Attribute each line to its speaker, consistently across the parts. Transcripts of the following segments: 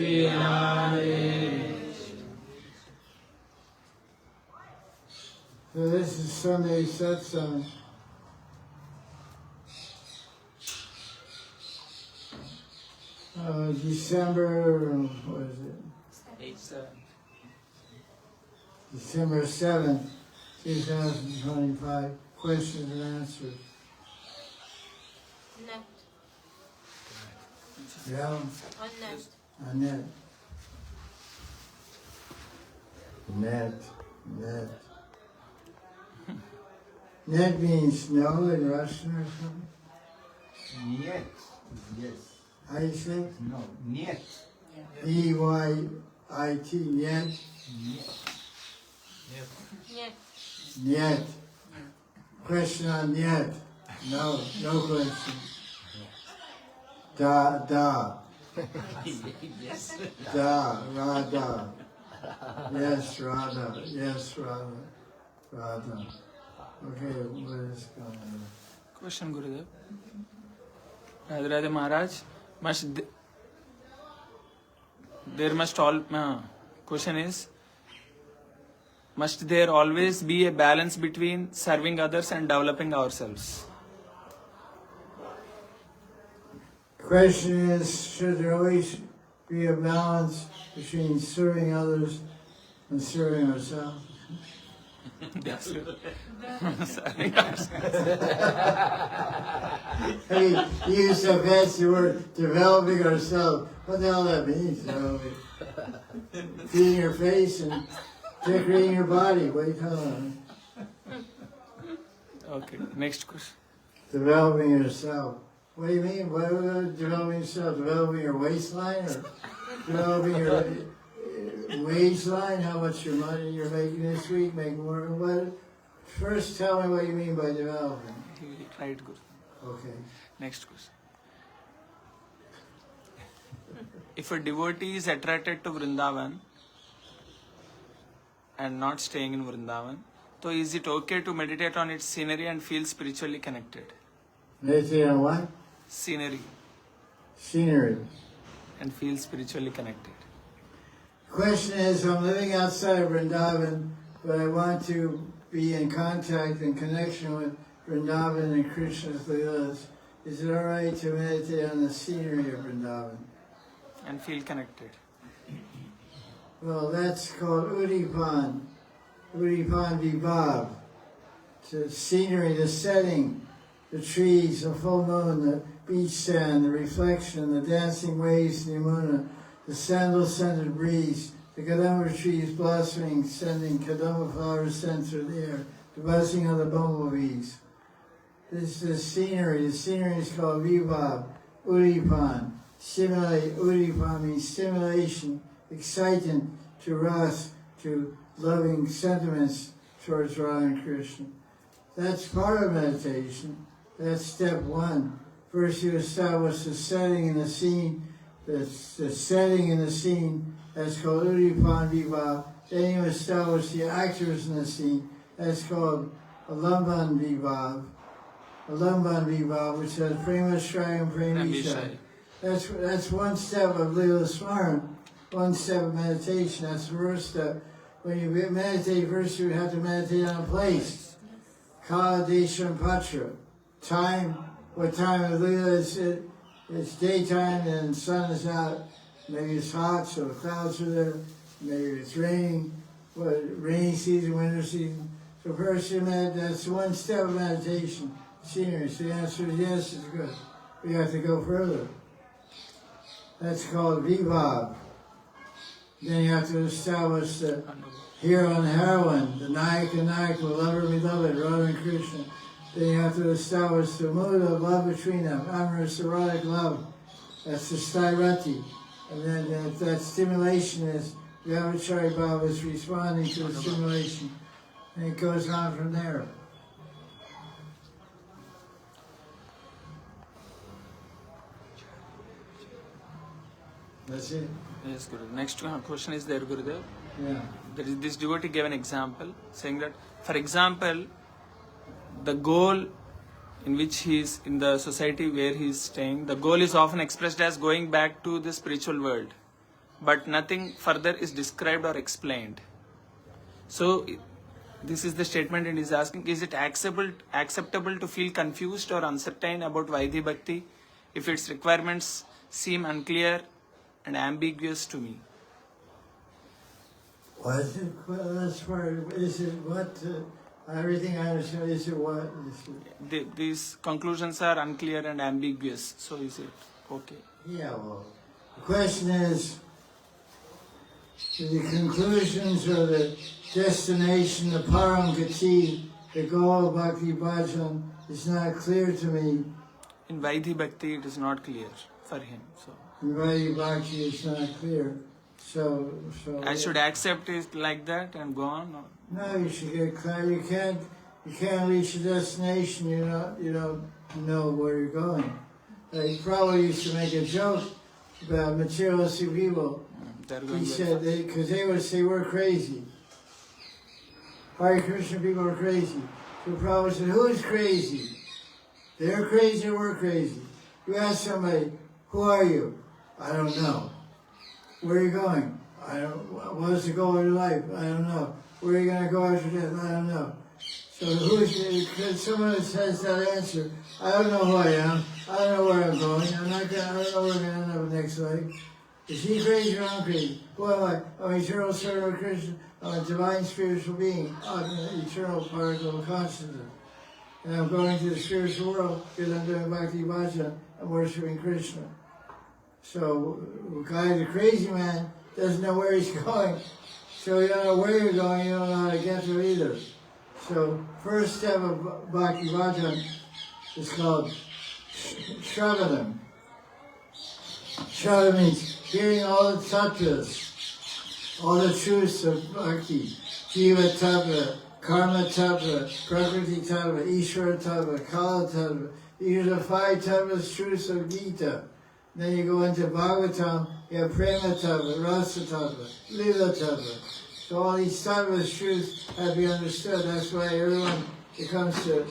Speaker 1: So this is Sunday Satsang. December, what is it?
Speaker 2: 8/7.
Speaker 1: December 7th, 2025. Questions and answers.
Speaker 3: Net.
Speaker 1: Yeah,
Speaker 3: On net.
Speaker 1: Annette. Net. Net means no in Russian or something?
Speaker 4: Нет. Yes.
Speaker 1: How do you say it?
Speaker 4: No. Нет.
Speaker 1: E-Y-I-T, net.
Speaker 3: Net.
Speaker 1: Net. Question on net. No question. Da.
Speaker 2: Yes.
Speaker 1: Da, Radha. Yes, Radha. Okay, what is going on?
Speaker 2: Question, Gurudev. Radhe Maharaj, question is, must there always be a balance between serving others and developing ourselves?
Speaker 1: The question is, should there always be a balance between serving others and serving ourselves?
Speaker 2: Serving ourselves.
Speaker 1: Hey, you use the fancy word, developing ourselves. What the hell that means? Feeding your face and decorating your body. What do you call it?
Speaker 2: Okay, next question.
Speaker 1: Developing yourself. What do you mean? What is developing yourself? Developing your waistline or developing your wage line? How much your money you're making this week? Making more? What? First, tell me what you mean by developing.
Speaker 2: Right, Guru.
Speaker 1: Okay.
Speaker 2: Next question. If a devotee is attracted to Vrindavan and not staying in Vrindavan, so is it okay to meditate on its scenery and feel spiritually connected?
Speaker 1: Meditate on what?
Speaker 2: Scenery.
Speaker 1: Scenery.
Speaker 2: And feel spiritually connected.
Speaker 1: The question is, I'm living outside of Vrindavan, but I want to be in contact and connection with Vrindavan and Krishna's Leelas. Is it alright to meditate on the scenery of Vrindavan?
Speaker 2: And feel connected.
Speaker 1: Well, that's called Udipan Vibhav. The scenery, the setting, the trees, the full moon, the beach sand, the reflection, the dancing waves in Yamuna, the sandal-scented breeze, the kadamba trees blossoming, sending kadamba flowers sent through the air, the buzzing of the bumblebees. This is the scenery. The scenery is called Vibhav, Udipan. Udipan means stimulation, excitement to ras, to loving sentiments towards Radha and Krishna. That's part of meditation. That's step one. First you establish the setting in the scene. The setting in the scene, that's called Udipan Vibhav. Then you establish the actors in the scene. That's called Alamban Vibhav. Alamban Vibhav, which says Prema Shrayam Premishai. That's one step of Leela Smaran, one step of meditation. That's the first step. When you meditate, first you have to meditate on a place. Kala, Desha, and Patra. Time, what time of Leela is it? It's daytime and the sun is out. Maybe it's hot, so the clouds are there. Maybe it's raining. Rainy season, winter season. So first that's one step of meditation. Scenery. So the answer is yes, it's good. We have to go further. That's called Vibhav. Then you have to establish the hero and heroine, the Nayaka, lover beloved, Radha and Krishna. Then you have to establish the mood of love between them, amorous erotic love. That's the Stairati. And then that stimulation is, Vyavachari Bhava is responding to the stimulation. And it goes on from there. That's it?
Speaker 2: Yes, Guru. Next question is there, Gurudev.
Speaker 1: Yeah.
Speaker 2: This devotee gave an example, saying that, for example, the goal in which he is, in the society where he is staying, the goal is often expressed as going back to the spiritual world. but nothing further is described or explained. So, this is the statement it is asking, is it acceptable to feel confused or uncertain about Vaidhi Bhakti if its requirements seem unclear and ambiguous to me?
Speaker 1: What is it? That's part. Is it what? Everything I understand. Is it what?
Speaker 2: These conclusions are unclear and ambiguous. So is it okay?
Speaker 1: Yeah. Well, the question is, the conclusions or the destination, the param gati, the goal of bhakti bhajan is not clear to me.
Speaker 2: In Vaidhi Bhakti, it is not clear for him. So
Speaker 1: In Vaidhi Bhakti, it's not clear. So
Speaker 2: I should accept it like that and go on. Or?
Speaker 1: No, you should get clear. You can't reach a destination. You don't know where you're going. He probably used to make a joke about materialistic people. He said because they would say we're crazy. Hare Krishna people are crazy. So Prabhupada said, who is crazy? They're crazy or we're crazy. You ask somebody, who are you? I don't know. Where are you going? What's the goal of your life? I don't know. Where are you going to go after death? I don't know. So because someone that says that answer, I don't know who I am. I don't know where I'm going. I don't know where I'm going to end up next life. Is he crazy or I'm crazy? Who am I? I'm an eternal servant of Krishna. I'm a divine spiritual being. I'm an eternal particle of consciousness. And I'm going to the spiritual world because I'm doing Bhakti Bhajan. I'm worshiping Krishna. So the guy, the crazy man, doesn't know where he's going. So you don't know where you're going, you don't know how to get there either. So first step of Bhakti Bhajan is called Shravanam. Shravanam means hearing all the tattvas, all the truths of Bhakti. Jiva tattva, karma tattva, prakriti tattva, Ishvara tattva, kala tattva. These are the 5 tattvas, truths of Gita. Then you go into Bhagavatam, you have Prema Tattva, Rasa Tattva, Lila Tattva. So all these tattvas, truths have to be understood. That's why everyone that comes to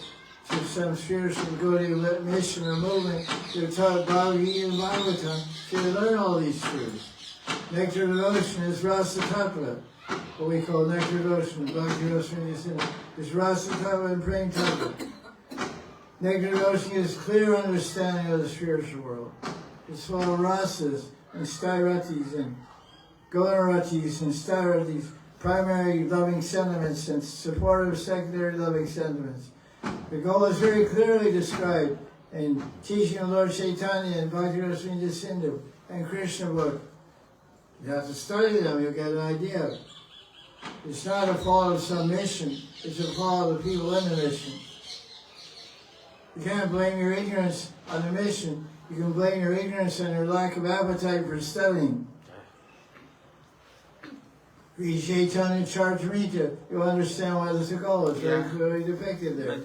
Speaker 1: some spiritual Gaudiya mission or movement, they're taught Bhagavad Gita and Bhagavatam, so they learn all these truths. Nectar devotion is Rasa Tattva, what we call nectar devotion, Bhakti devotion is Rasa Tattva and Prema Tattva. Nectar devotion is clear understanding of the spiritual world. It's full of rasas and stairatis and gonaratis and stairatis, primary loving sentiments and supportive secondary loving sentiments. The goal is very clearly described in teaching of Lord Chaitanya and Bhakti Rasamrita Sindhu and Krishna book. You have to study them, you'll get an idea. It's not a fault of some mission, it's a fault of the people in the mission. You can't blame your ignorance on the mission. You can blame your ignorance and your lack of appetite for studying. Read Chaitanya Charitamrita, you'll understand why there's a goal. It's very clearly depicted there.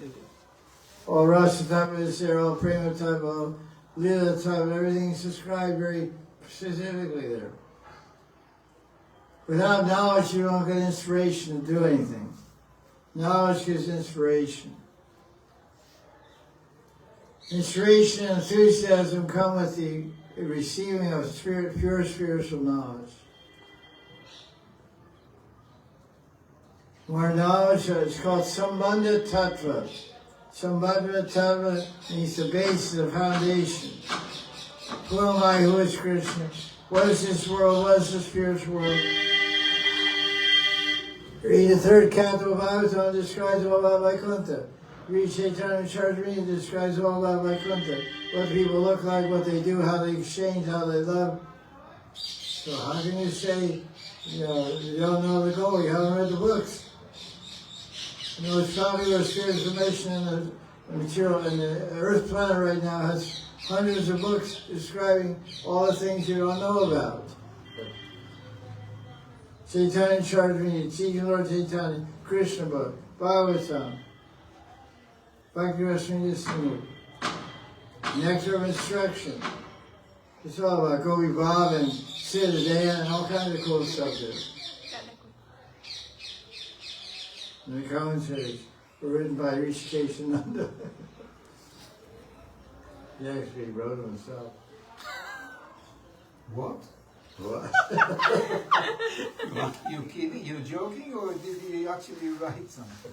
Speaker 1: All Rasa Tattva is there, all Prema Tattva, all Lila Tattva, everything is described very specifically there. Without knowledge, you don't get inspiration to do anything. Knowledge gives inspiration. Inspiration and enthusiasm come with the receiving of pure spiritual knowledge. More knowledge, it's called Sambandha Tattva. Sambandha Tattva means the base, the foundation. Who am I? Who is Krishna? What is this world? What is the spiritual world? Read the 3rd canto of Bhagavatam, describes all about Vaikuntha. Read Chaitanya Charitamrita, describes all about Vaikuntha. What people look like, what they do, how they exchange, how they love. So how can you say, you don't know the goal, you haven't read the books? The most popular spiritual mission in the material, in the Earth planet right now has hundreds of books describing all the things you don't know about. Chaitanya Charitamrita, teaching Lord Chaitanya, Krishna book, Bhagavatam, Bhakti Rasamrita Sindhu, Nectar of Instruction. It's all about Gopi Bob and Siddha Jaya and all kinds of cool stuff there. And the commentaries were written by Rishikesh Nanda. He actually wrote them himself.
Speaker 4: What?
Speaker 1: What?
Speaker 4: You kidding? You joking, or did he actually write something?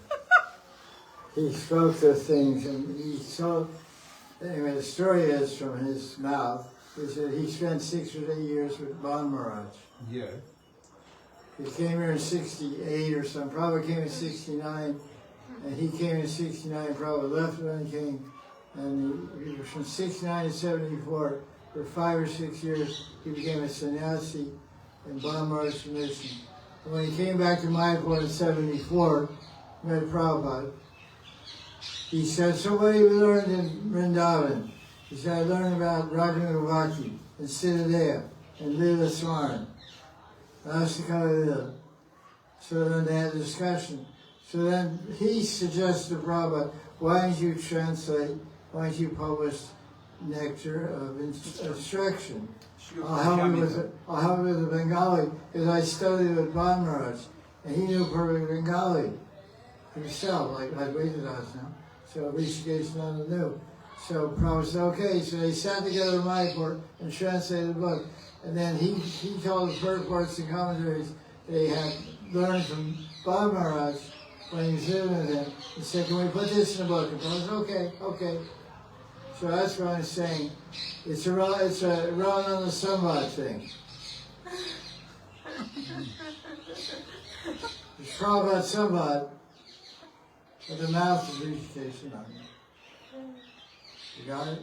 Speaker 1: He spoke the things, and he saw. Anyway, the story is from his mouth. He said he spent 6 or 8 years with Maharaj.
Speaker 4: Yeah.
Speaker 1: He came here in 68 or something, probably came in 69, and he came in 69, probably left when he came, and he was from 69 to 74, for 5 or 6 years, he became a sannyasi in Maharaj's mission. And when he came back to Mayapur in 74, met Prabhupada, he said, so what have you learned in Vrindavan? He said, I learned about Radha Kunda and Siddhanta and Lila Swaran. That's the kind of Lila. So then they had a discussion. So then he suggested to Prabhupada, why don't you translate, why don't you publish Nectar of Instruction? I'll help you with the Bengali, because I studied with Maharaj, and he knew perfect Bengali himself, like Advaita now. So Rishikesh Nanda knew. So Prabhupada said, okay, so they sat together in Mayapur and translated the book. And then he told the purports and commentaries they had learned from Baba Maharaj when he was living with him. He said, can we put this in the book? And Prabhupada said, okay. So that's what I'm saying. It's a Ramananda Samvad thing. It's Prabhupada Samvad at the mouth of Rishikesh Nanda. You got it?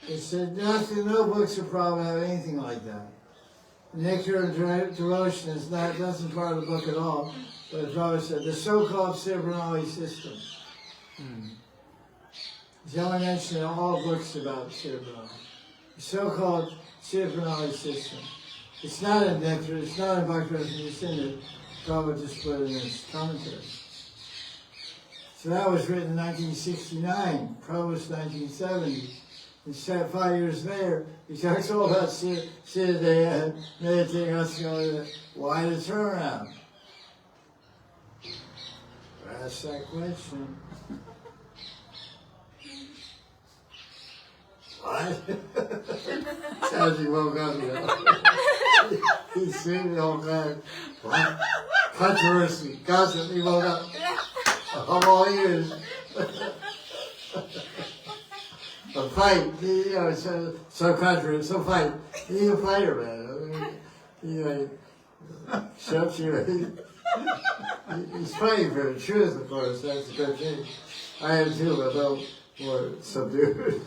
Speaker 1: It said nothing, no books of Prabhupada have anything like that. Nectar of Devotion is not, that's not part of the book at all. But as Prabhupada said, the so-called Siddhanta system. Jaya mentioned all books about Siddhanta. The so-called Siddhanta system. It's not in Nectar, it's not in Bhakti, it's in it. Prabhupada just put it in his commentary. So that was written in 1969, Prabhupada's 1970. And 5 years later, he talks all about Siddhanta, meditating, why the turnaround? Ask that question. What? As he woke up, he's seen the whole time. What? Controversy, gossip, he woke up. I'm all ears. A fight, so controversial, so fight. He's a fighter, man. Shuts you. He's fighting for the truth, of course. That's a good thing. I am too, but a little more subdued.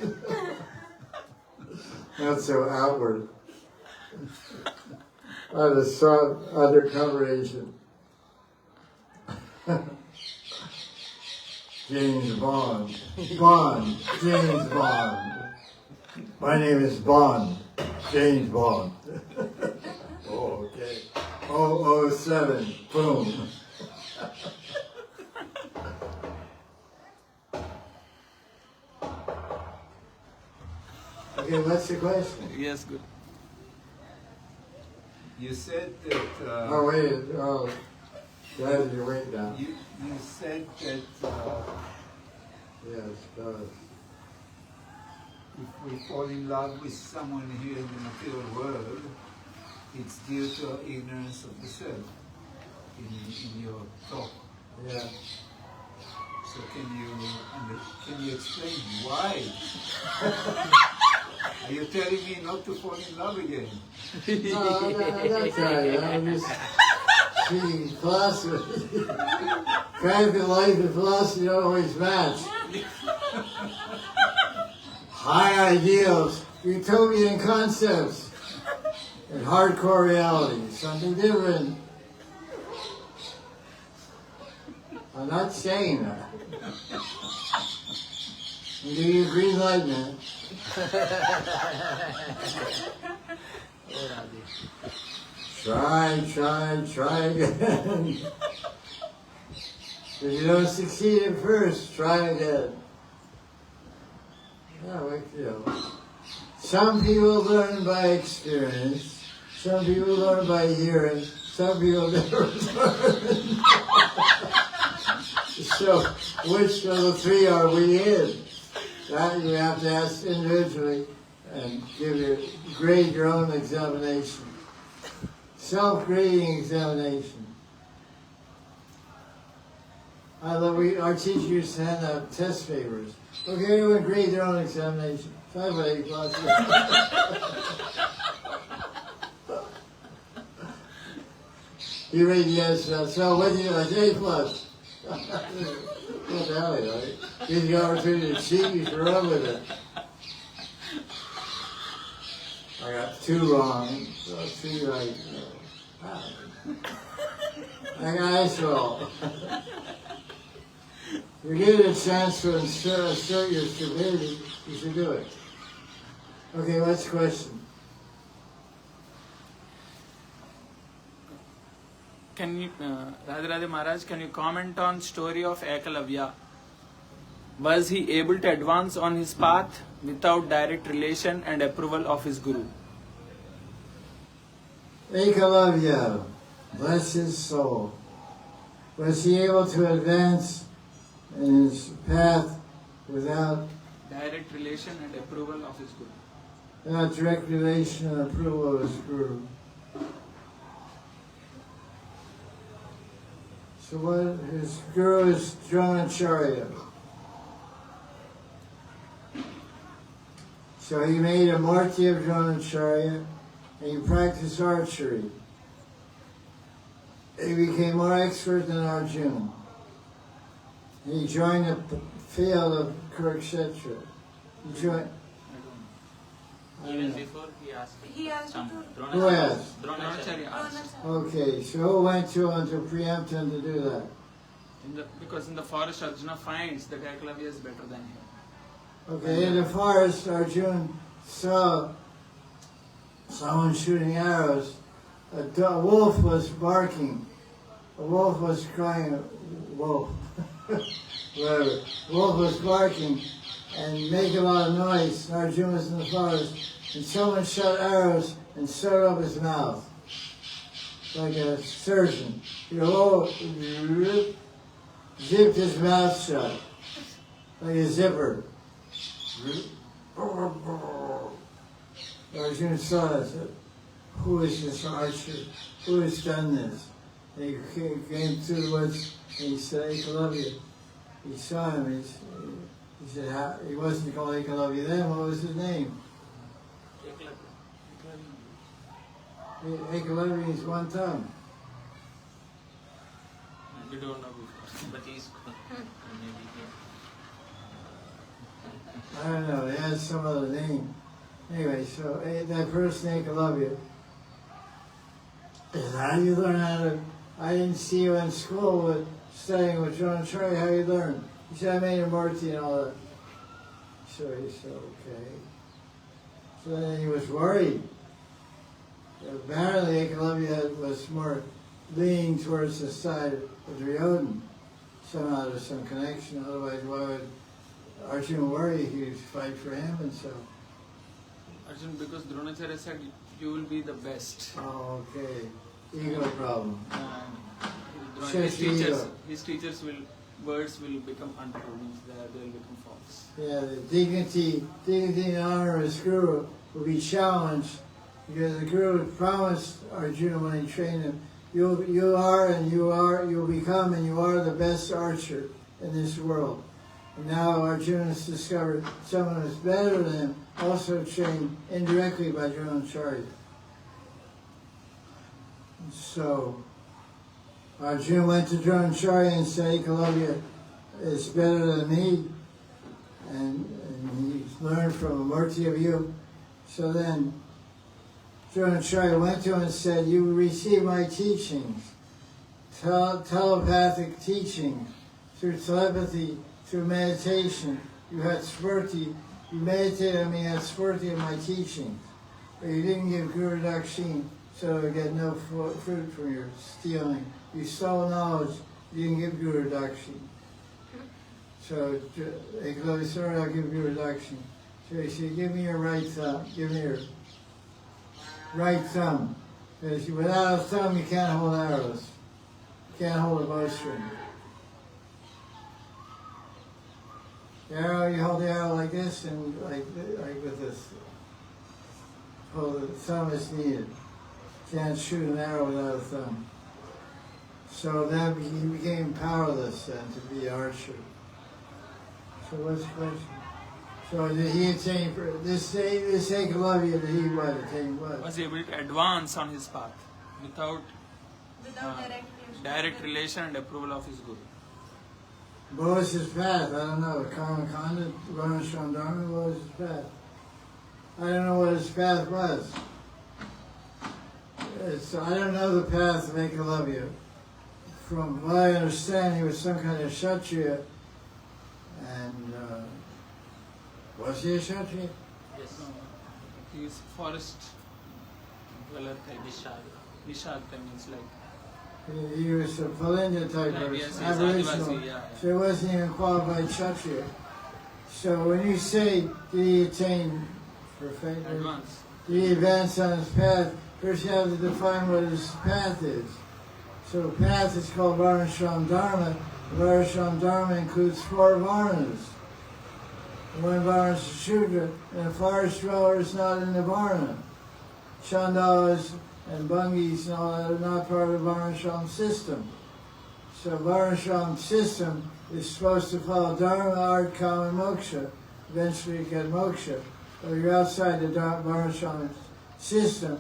Speaker 1: Not so outward. I'm a strong undercover agent. James Bond. James Bond. My name is Bond. James Bond. Oh, okay. 007. Boom. Okay, what's the question?
Speaker 2: Yes, good.
Speaker 4: You said that.
Speaker 1: Oh, wait. Oh, glad you wait now.
Speaker 4: You said that.
Speaker 1: Yes,
Speaker 4: if we fall in love with someone here in the material world, it's due to our ignorance of the self in your talk.
Speaker 1: yeah.
Speaker 4: So can you explain why? Are you telling me not to fall in love again?
Speaker 1: No, that's right. I'm just seeing philosophy. Private life and philosophy don't always match. High ideals, utopian concepts, and hardcore reality. Something different. I'm not saying that. You give you a green light, man. Try again. If you don't succeed at first, try again. Some people learn by experience, some people learn by hearing, some people never learn. So, which of the three are we in? That you have to ask individually, and grade your own examination. Self-grading examination. Our teachers used to hand out test papers. Okay, everyone grade their own examination. 5 or 8 plus. You read yes, so what do you do? It's A plus. What the hell, right? Gives you the opportunity to cheat, you should run with it. I got 2 wrong, so 2 right. I got ice roll. You're given a chance to assert your stupidity, you should do it. Okay, what's the question?
Speaker 2: Can you, Radhe Maharaj, can you comment on story of Ekalavya? Was he able to advance on his path without direct relation and approval of his guru?
Speaker 1: Ekalavya, bless his soul. Was he able to advance in his path without
Speaker 2: Direct relation and approval of his guru.
Speaker 1: Without direct relation and approval of his guru. So what his guru is Dronacharya. So he made a Murti of Dronacharya and he practiced archery. He became more expert than Arjuna. He joined the field of Kurukshetra. He joined.
Speaker 3: Even before he asked
Speaker 1: Who
Speaker 3: to
Speaker 1: asked?
Speaker 2: Dronacharya asked.
Speaker 1: Okay, so who went to him to preempt him to do that?
Speaker 2: Because in the forest Arjuna finds that Ekalavya is better than him.
Speaker 1: Okay, in the forest, Arjuna saw someone shooting arrows. A wolf was barking. A wolf was crying. Wolf. Whatever. A wolf was barking and making a lot of noise. Arjuna was in the forest. And someone shot arrows and sewed up his mouth. Like a surgeon. Zipped his mouth shut. Like a zipper. Arjuna saw it. Said, who is this archer? Who has done this? And he came to the woods and he said, Ekalavya. He saw him. He said, he wasn't called Ekalavya then. What was his name? Ekalavya is one tongue.
Speaker 3: We don't know before, but he's maybe
Speaker 1: I don't know, it has some other name. Anyway, so that person, Ekalavya, is how you learn how to. I didn't see you in school with studying with Dronacharya, how you learn. He said, I made a Murti and all that. So he said, okay. So then he was worried. Apparently, Ekalavya was more leaning towards the side of Duryodhana. Somehow there's some connection, otherwise why would Arjuna worry? He would fight for him and so.
Speaker 2: Arjuna, because Dronacharya said you will be the best.
Speaker 1: Oh, okay. Ego problem.
Speaker 2: His teachers words will become untrue, they will become false.
Speaker 1: Yeah, the dignity and honor of his guru will be challenged because the guru promised Arjuna when he trained him, you'll become and you are the best archer in this world. And now Arjuna has discovered someone who's better than him, also trained indirectly by Dronacharya. So Arjuna went to Dronacharya and said, Ekalavya is better than me, and he learned from a Murti of you. So then Dronacharya went to him and said, you received my teachings, telepathic teaching, through telepathy, through meditation. You had spurti, you meditated on me, you had spurti of my teachings. But you didn't give Guru Dakshin, so you get no fruit from your stealing. You stole knowledge, you didn't give Guru Dakshin. So Ekalavya said, I'll give Guru Dakshin. So he said, give me your right thumb, give me your right thumb. Because without a thumb you can't hold arrows. You can't hold a bowstring. The arrow, you hold the arrow like this and like with this. pull the thumb is needed. Can't shoot an arrow without a thumb. So then he became powerless then to be archer. So what's the question? So did he attain, this Ekalavya, did he what, attain what?
Speaker 2: Was able to advance on his path without direct relation and approval of his guru.
Speaker 1: What was his path? I don't know. Karma Kanda, Varnashram Dharma, what was his path? I don't know what his path was. I don't know the path of Ekalavya. From what I understand, he was some kind of Kshatriya. And was he a Kshatriya?
Speaker 3: Yes.
Speaker 2: He is forest dweller type. Nishadha means like.
Speaker 1: He was a Palinda type person,
Speaker 2: Yes,
Speaker 1: Aboriginal.
Speaker 2: Adivasi, yeah.
Speaker 1: So he wasn't even qualified Kshatriya. So when you say, did he attain perfect?
Speaker 2: Advance.
Speaker 1: Did he advance on his path? First you have to define what his path is. So path is called Varnashram Dharma. Varnashram Dharma includes 4 Varnas. One Varna is Shudra, and a forest dweller is not in the Varna. Chandalas and Bungis and all that are not part of the Varnashram system. So Varnashram system is supposed to follow Dharma, Art, Kama, and Moksha. Eventually you get Moksha. But you're outside the Varnashram system.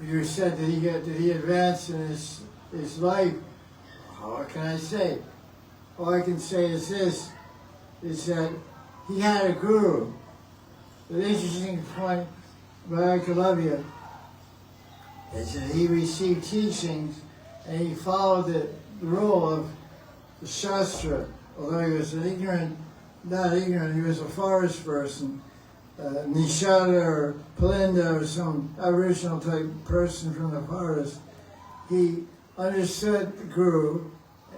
Speaker 1: You said did he advance in his life? What can I say? All I can say is this, is that he had a guru. The interesting point about Ekalavya is that he received teachings and he followed the rule of the Shastra. Although he was not ignorant, he was a forest person. Nishada or Palinda or some Aboriginal type person from the forest, he understood the Guru,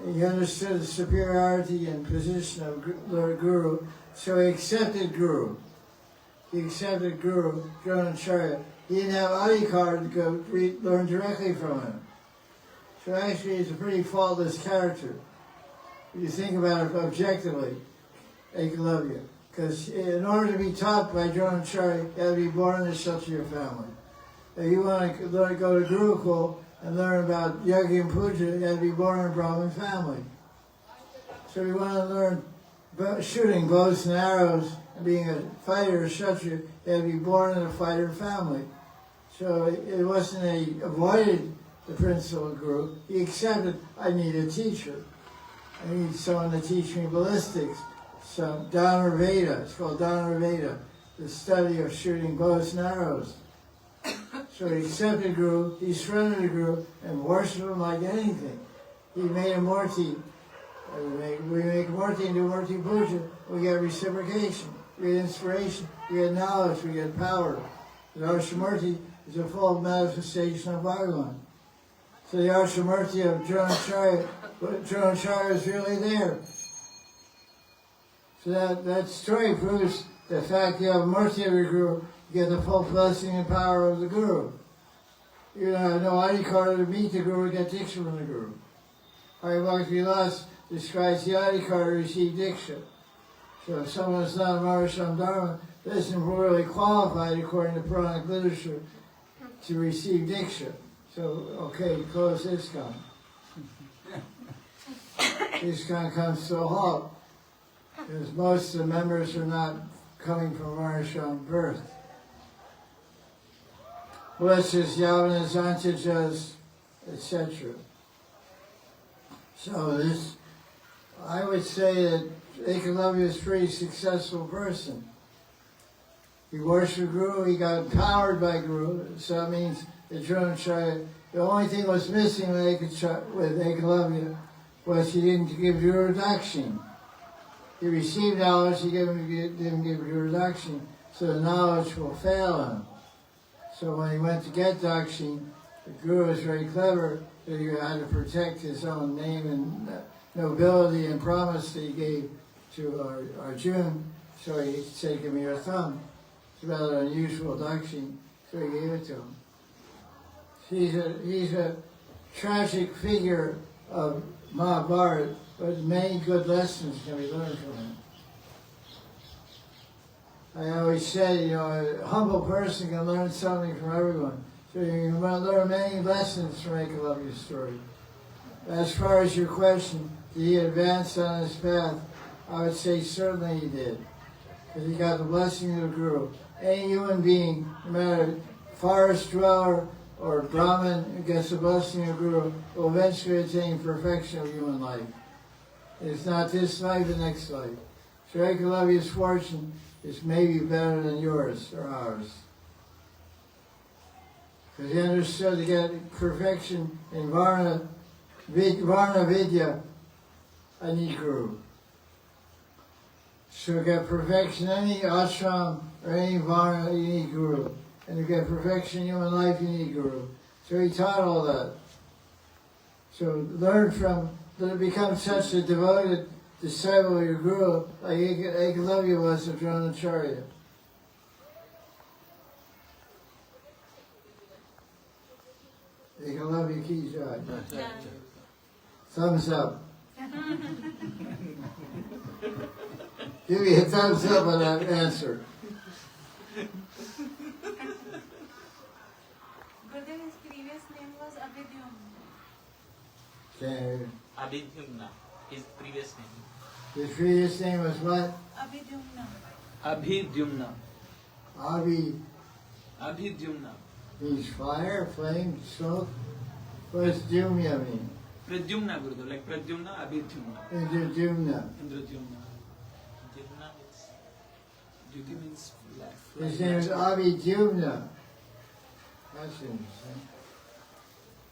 Speaker 1: he understood the superiority and position of Lord Guru, so he accepted Guru. He accepted Guru, Dronacharya. He didn't have Adhikar to go learn directly from him. So actually he's a pretty faultless character. If you think about it objectively, Ekalavya. Because in order to be taught by Dronacharya, you have to be born in a Kshatriya family. If you want to go to Gurukul and learn about Yajna and Puja, you have to be born in a Brahmin family. So if you want to learn shooting bows and arrows and being a fighter, a Kshatriya, you have to be born in a fighter family. So it wasn't avoided the principle of Guru. He accepted, I need a teacher. I need someone to teach me ballistics. So Dhanurveda, it's called Dhanurveda, the study of shooting bows and arrows. So he accepted Guru, he surrendered to Guru, and worshipped him like anything. He made a Murti. We make a Murti into Murti Puja, we get reciprocation, we get inspiration, we get knowledge, we get power. The Arshamurti is a full manifestation of Bhagavan. So the Arshamurti of Dronacharya is really there. So that story proves the fact you have mercy of your Guru, you get the full blessing and power of the Guru. You don't have no Adhikar to meet the Guru, get Diksha from the Guru. Hari Bhakti describes the Adhikar to receive Diksha. So if someone is not a Varnashram Dharma, isn't really qualified according to Puranic literature to receive Diksha. So, okay, close ISKCON. ISKCON comes to a halt. Because most of the members are not coming from Varnashram birth. Blesses, Yavanas, Antajas, etc. So this, I would say that Ekalavya is a pretty successful person. He worshipped Guru, he got empowered by Guru, so that means the Dronacharya, the only thing was missing with Ekalavya was he didn't give Guru Dakshin. He received knowledge, he didn't give Guru Dakshin, so the knowledge will fail him. So when he went to get Dakshin, the Guru was very clever that he had to protect his own name and nobility and promise that he gave to Arjuna. So he said, give me your thumb. It's a rather unusual Dakshin, so he gave it to him. He's a tragic figure of Mahabharata, but many good lessons can be learned from him. I always say, you know, a humble person can learn something from everyone. So you can learn many lessons from Ekalavya's story. As far as your question, did he advance on his path? I would say certainly he did. Because he got the blessing of the Guru. Any human being, no matter forest dweller or Brahmin who gets the blessing of the Guru, will eventually attain perfection of human life. It's not this life, the next life. So Ekalavya's fortune is maybe better than yours or ours. Because he understood to get perfection in Varna Vidya, I need Guru. So to get perfection in any ashram or any Varna, you need Guru. And to get perfection in human life, you need Guru. So he taught all that. So learn from, to become such a devoted disciple of your Guru, like Ekalavya was of Dronacharya. Ekalavya ki jai. Thumbs up. Give me a thumbs up on that answer.
Speaker 5: Brother, his previous name was Abhidyum.
Speaker 1: Okay.
Speaker 3: Abhidyumna, his previous name.
Speaker 1: His previous name was what?
Speaker 5: Abhidyumna.
Speaker 2: Abhidyumna. Abhidyumna.
Speaker 1: Means fire, flame, smoke. What does Dyumya mean?
Speaker 2: Pradyumna, Gurudev, like Pradyumna, Abhidyumna.
Speaker 1: Indradyumna.
Speaker 2: Indradyumna.
Speaker 3: Dyumna means
Speaker 2: Dyuti means life.
Speaker 1: His name is Abhidyumna. That's interesting.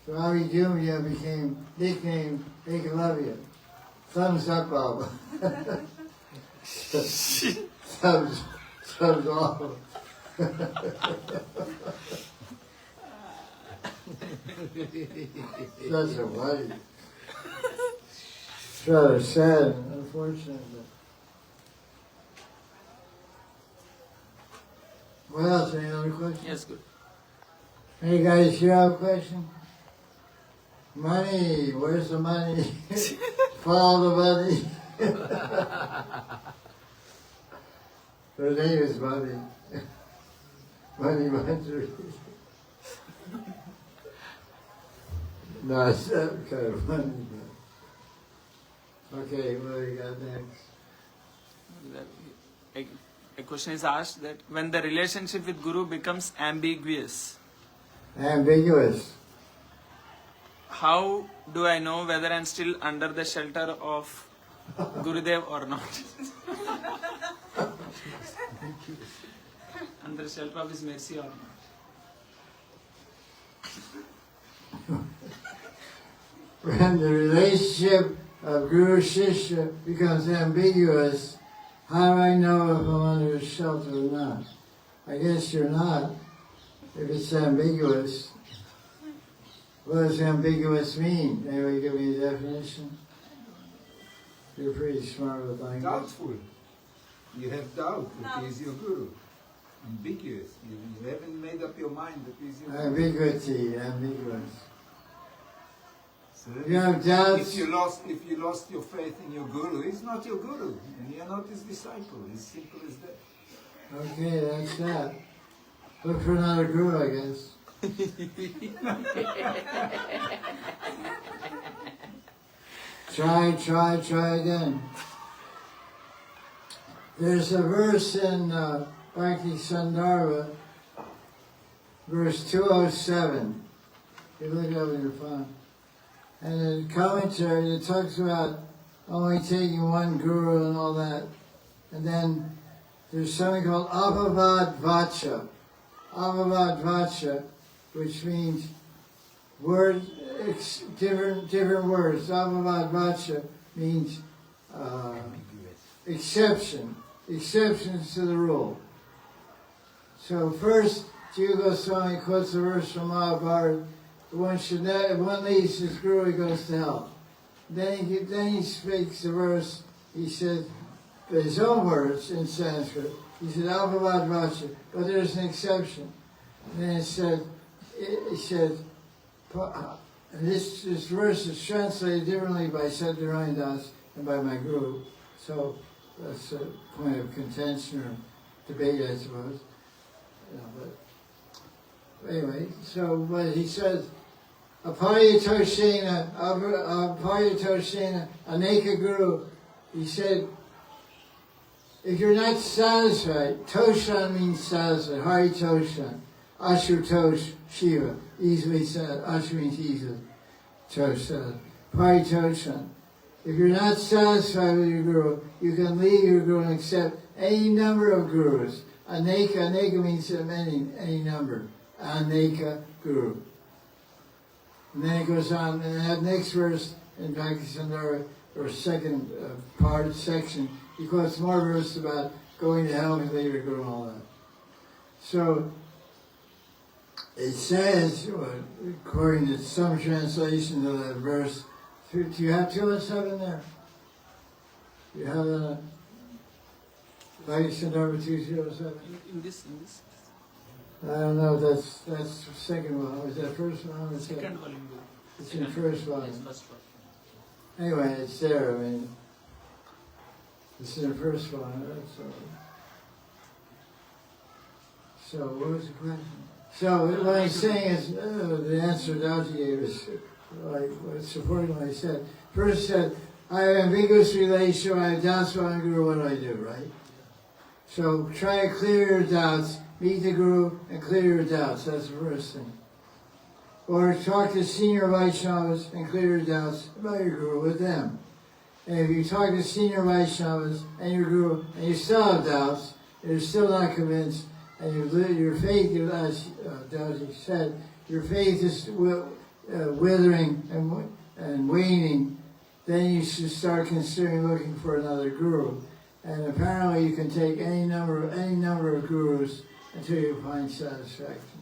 Speaker 1: So Abhidyumna became nicknamed Ekalavya. Thumbs up, Baba. thumbs off. That's a funny. It's rather sad and unfortunate. What else? Any other questions?
Speaker 2: Yes, good.
Speaker 1: Hey guys, you have a question? Money, where's the money? Follow the money. Her name is Money. Money Manjari. No, it's that kind of money. But... Okay, what do you got next?
Speaker 2: A question is asked that when the relationship with Guru becomes ambiguous, how do I know whether I'm still under the shelter of Gurudev or not? Under the shelter of his mercy or not?
Speaker 1: When the relationship of Guru Shishya becomes ambiguous, how do I know if I'm under his shelter or not? I guess you're not, if it's ambiguous. What does ambiguous mean? Anybody give me a definition? You're pretty smart with language.
Speaker 4: Doubtful. You have doubt that he is your Guru. Ambiguous. You haven't made up your mind that he is your Guru.
Speaker 1: Ambiguous.
Speaker 4: So
Speaker 1: You have doubts.
Speaker 4: If you lost your faith in your Guru, he's not your Guru, and you're not his disciple. As simple as that.
Speaker 1: Okay, that's that. Look for another Guru, I guess. Try again. There's a verse in Bhakti Sandarbha, verse 207. You look it up in your phone. And in the commentary, it talks about only taking one Guru and all that. And then there's something called Abhavad Vacha. Abhavad Vacha, which means different words. Abhavad Vacha means exceptions to the rule. So first, Jiva Goswami quotes a verse from Mahabharata. If one leaves his Guru, he goes to hell. Then he speaks the verse, he said, his own words in Sanskrit. He said, Abhavad Vacha, but there's an exception. And then it said, and this verse is translated differently by Sadhya and by my Guru. So that's a point of contention or debate, I suppose. But anyway, so what he says, Apayatoshena, Aneka Guru, he said, if you're not satisfied, Toshan means satisfied, Hari Toshan, Ashutosh Shiva, easily said, Ashu means easily, Tosh said, Hari Toshan. If you're not satisfied with your Guru, you can leave your Guru and accept any number of Gurus. Aneka means many, any number. Aneka Guru. And then it goes on, and that next verse in Bhakti-sandara, or second section, he quotes more verses about going to hell and later Guru and all that. So, it says, according to some translations of that verse, do you have 207 there? You have a Bhakti-sandara 207?
Speaker 2: In this.
Speaker 1: I don't know, that's the second one. Was that first one? Or
Speaker 2: Second volume.
Speaker 1: It's in the first one.
Speaker 3: Yes, first one.
Speaker 1: Anyway, it's there. I mean, it's in the first one. So what was the question? So what I'm saying is, the answer Daji gave is like supporting what I said. First said, I have ambiguous relation, I have doubts about my Guru, what do I do, right? So try to clear your doubts, meet the Guru and clear your doubts, that's the first thing. Or talk to senior Vaishnavas and clear your doubts about your Guru with them. And if you talk to senior Vaishnavas and your Guru and you still have doubts, and you're still not convinced, and your faith, as Daji said, your faith is withering and waning, then you should start considering looking for another Guru. And apparently you can take any number of Gurus until you find satisfaction.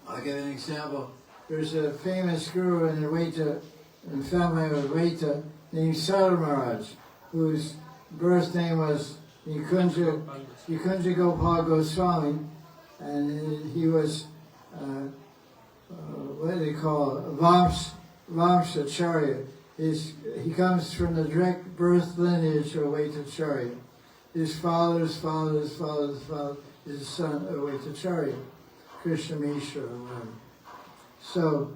Speaker 1: I'll give an example. There's a famous Guru in the family of Advaita named Sadhu Maharaj, whose birth name was Nikunja Gopal Goswami, and he was, what do they call it, Vamsacharya. He comes from the direct birth lineage of Advaitacharya. His father's father is the son of Advaitacharya, Krishna Mishra or whatever. So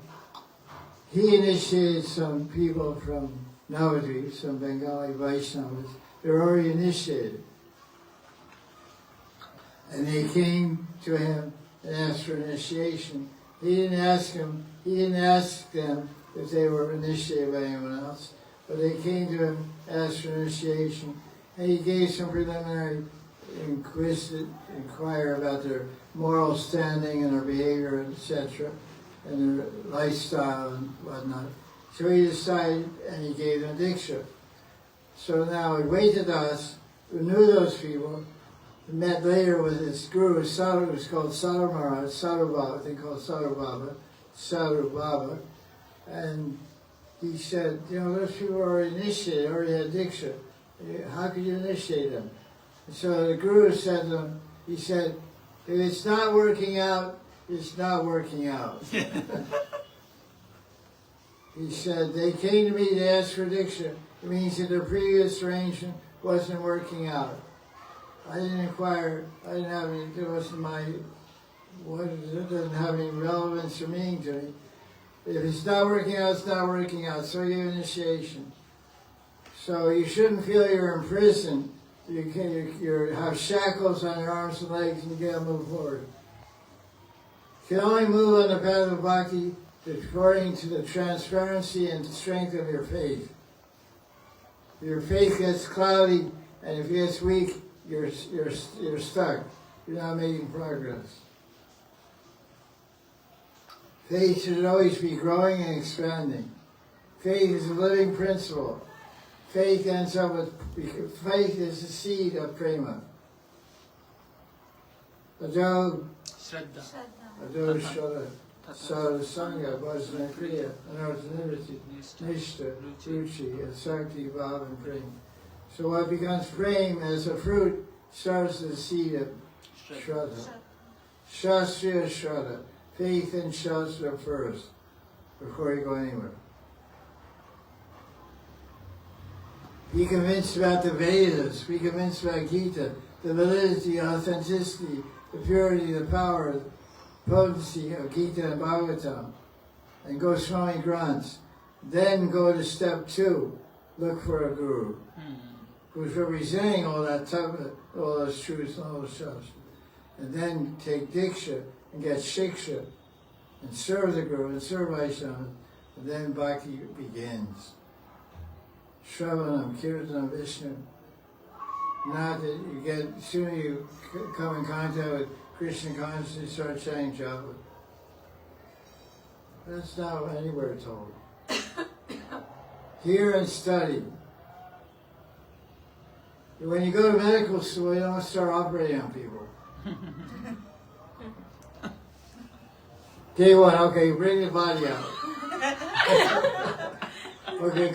Speaker 1: he initiated some people from Navadvip, some Bengali Vaishnavas. They were already initiated. And they came to him and asked for initiation. He didn't ask them if they were initiated by anyone else, but they came to him, asked for initiation, and he gave some preliminary inquire about their moral standing and their behavior, etc., and their lifestyle and whatnot. So he decided, and he gave them Diksha. So now Advaitadas, who knew those people, met later with his guru, Sadhu, who was called Sadhu Maharaj, Sadhu Baba, they called Sadhu Baba, and he said, those people are initiated, already had Diksha. How could you initiate them? And so the guru said to him, he said, if it's not working out, it's not working out. He said, they came to me to ask for Diksha. It means that their previous arrangement wasn't working out. I didn't inquire, it doesn't have any relevance or meaning to me. If it's not working out, it's not working out. So you give initiation. So you shouldn't feel you're in prison. You have shackles on your arms and legs and you gotta move forward. You can only move on the path of bhakti according to the transparency and strength of your faith. If your faith gets cloudy and if it gets weak, you're stuck. You're not making progress. Faith should always be growing and expanding. Faith is a living principle. Faith is the seed of prema. Ado Shraddha, Sangha, Bhajana Kriya, Anarthanirati, Nishta, Ruchi, and Sakti, Bhav, and Prema. So what becomes prema as a fruit starts the seed of Shraddha. Shastriya Shraddha. Faith in Shastra first, before you go anywhere. Be convinced about the Vedas, be convinced about Gita, the validity, authenticity, the purity, the power, the potency of Gita and Bhagavatam, and Goswami Granths. Then go to step 2, look for a guru who's representing all that type of, all those truths and all those stuff. And then take Diksha and get Shiksha and serve the Guru and serve Vaishnava. And then Bhakti begins. Shravanam, Kirtanam, Vishnu. Not that you get, soon you come in contact with Krishna consciousness, start chanting japa. That's not anywhere told. Hear and study. When you go to medical school, you don't start operating on people. Day 1, okay, bring the body out. Okay,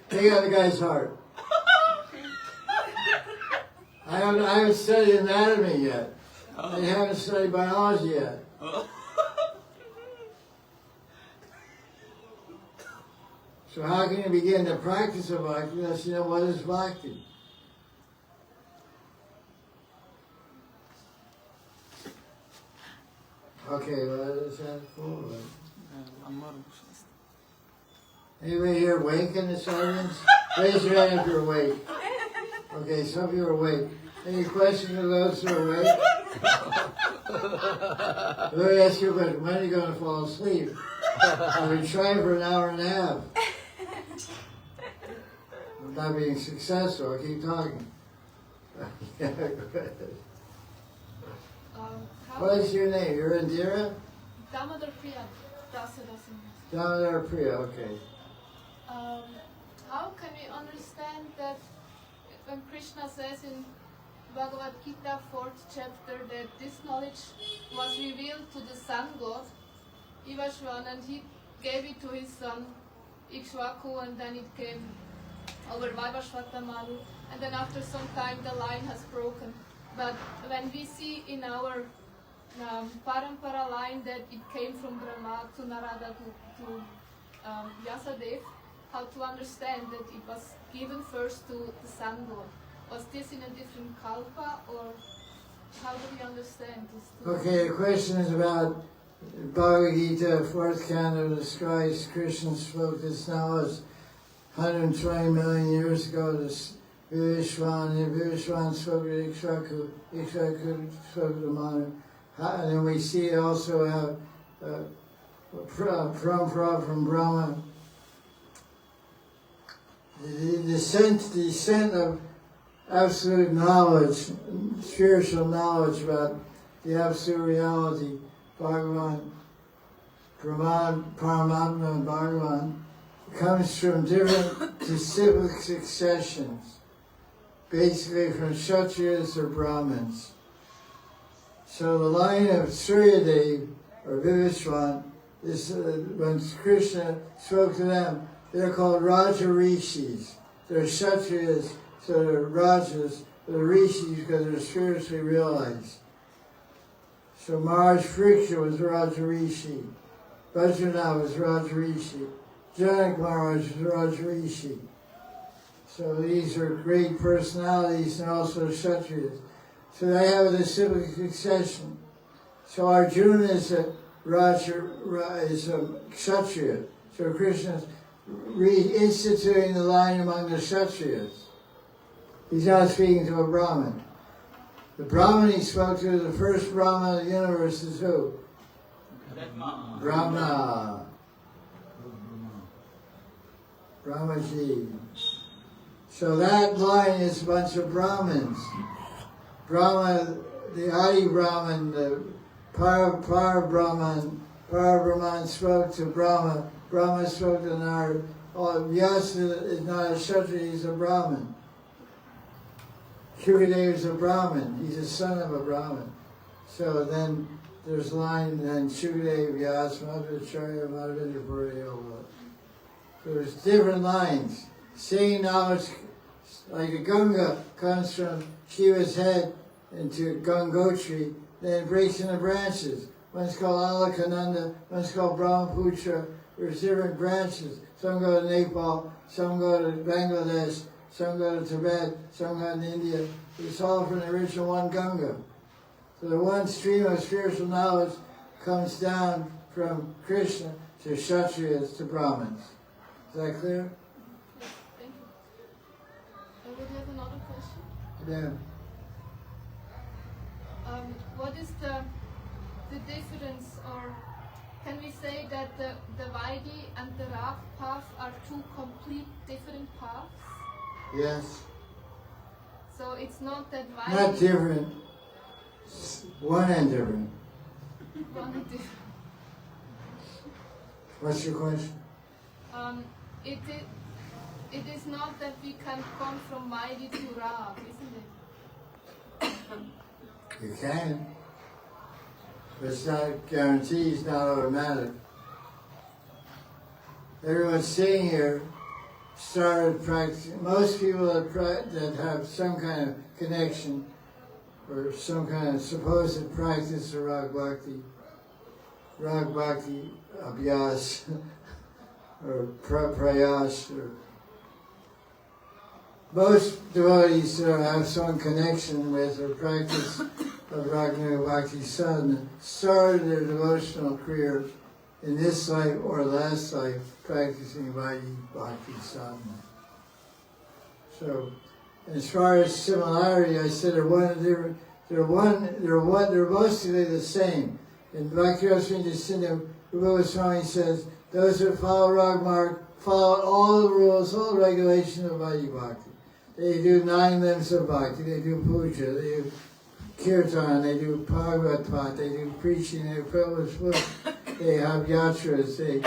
Speaker 1: take out the guy's heart. I haven't studied anatomy yet. I haven't studied biology yet. So how can you begin the practice of bhakti unless you know what is bhakti? Okay, well, is that cool?
Speaker 2: One more.
Speaker 1: Anybody here awake in this audience? Raise your hand if you're awake. Okay, some of you are awake. Any questions for those who are awake? Let me ask you a question. When are you going to fall asleep? I've been trying for an hour and a half. I'm not being successful. I keep talking. What is your name? You're Indira?
Speaker 6: Damodar Priya.
Speaker 1: Damodar Priya, okay.
Speaker 6: How can we understand that when Krishna says in Bhagavad Gita 4th chapter that this knowledge was revealed to the sun god, Ivashvan, and he gave it to his son Ikshvaku, and then it came over Vaivashvata Malu, and then after some time the line has broken. But when we see in our Parampara line that it came from Brahma to Narada to Vyasadev, how to understand that it was given first to the sun god? Was this in a different kalpa, or how do we understand this?
Speaker 1: Okay, the question is about Bhagavad Gita, 4th canto describes Krishna spoke this knowledge 120 million years ago to Vivishwan, and Vivishwan spoke to Ikshvaku, Ikshvaku spoke to Manu. And then we see also have from Brahma. The descent of absolute knowledge, spiritual knowledge about the absolute reality, Bhagavan, Paramatma and Bhagavan, comes from different disciplic successions, basically from Kshatriyas or Brahmins. So the line of Suryadev or Vivishwan is when Krishna spoke to them, they're called Raja Rishis. They're Kshatriyas, so they're Rajas, they're Rishis because they're spiritually realized. So Maharaj Friksha was Raja Rishi, Vajranath was Raja Rishi, Janak Maharaj was Raja Rishi. So these are great personalities and also Kshatriyas. So they have a disciplic succession. So Arjuna is a Kshatriya. So Krishna's reinstituting the line among the Kshatriyas. He's not speaking to a Brahmin. The Brahmin he spoke to, the first Brahman of the universe is who? Brahma. Brahmaji. So that line is a bunch of Brahmins. Brahma, the Adi Brahman, the Para-Brahman spoke to Brahma. Brahma spoke to Narada. Vyasa is not a Kshatriya, he's a Brahmin. Shukadeva is a Brahmin, he's a son of a Brahmin. So then there's line, then Shukadeva, Vyasa, Madhvacharya, Madhvacharya. So there's different lines. Same knowledge, like the Ganga comes from Shiva's head into Gangotri, then it breaks into branches. One's called Alakananda, one's called Brahmaputra. There's different branches. Some go to Nepal, some go to Bangladesh, some go to Tibet, some go to India. It's all from the original one Ganga. So the one stream of spiritual knowledge comes down from Krishna to Kshatriyas to Brahmins. Is that clear?
Speaker 6: Yes, thank you. Everybody have another question?
Speaker 1: Yeah.
Speaker 6: What is the difference, or can we say that the Vaidhi and the Rag path are two complete different paths?
Speaker 1: Yes.
Speaker 6: So it's not that Vaidhi...
Speaker 1: Not different. One and different.
Speaker 6: One and different.
Speaker 1: What's your question?
Speaker 6: It is not that we can come from Vaidhi to Rag, isn't it?
Speaker 1: You can. But it's not guaranteed, it's not automatic. Everyone sitting here started practicing. Most people that have some kind of connection or some kind of supposed practice of Rag Bhakti Abhyas, or Prayas, or most devotees that have some connection with or practice of Raghunath Bhakti Sadhana started their devotional career in this life or last life practicing Vaidhi Bhakti Sadhana. So, as far as similarity, I said they're mostly the same. In Bhakti Rasmini Sindhu, Gopal Swami says, those who follow Rag Marg follow all the rules, all the regulations of Vaidhi Bhakti. They do 9 limbs of Bhakti, they do puja, they do kirtan, they do bhagavad pat, they do preaching, they do publish books, they have yatras, they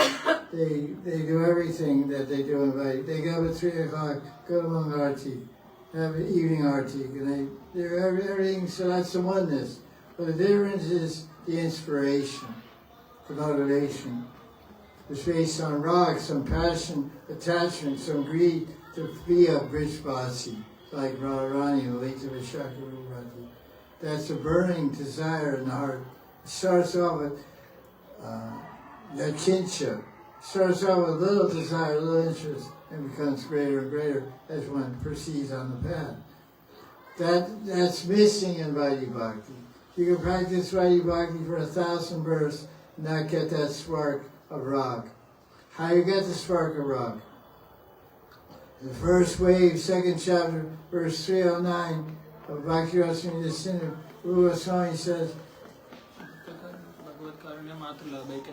Speaker 1: do everything that they do in Vaidhi. They get up at 3 o'clock, go to Mangarati, have an evening arti, and they do everything, so that's the oneness. But the difference is the inspiration, the motivation. It's based on rag, some passion, attachment, some greed to be a Brijvasi, like Radharani, Lalita Vishakharurati. That's a burning desire in the heart. It starts off with yakincha. Starts off with little desire, little interest, and becomes greater and greater as one proceeds on the path. That's missing in Vaidhi Bhakti. You can practice Vaidhi Bhakti for 1,000 births and not get that spark of rag. How you get the spark of rag? The first wave, 2nd chapter, verse 309 of Bhakti Rasmini Sindhu, Rupa Swami says,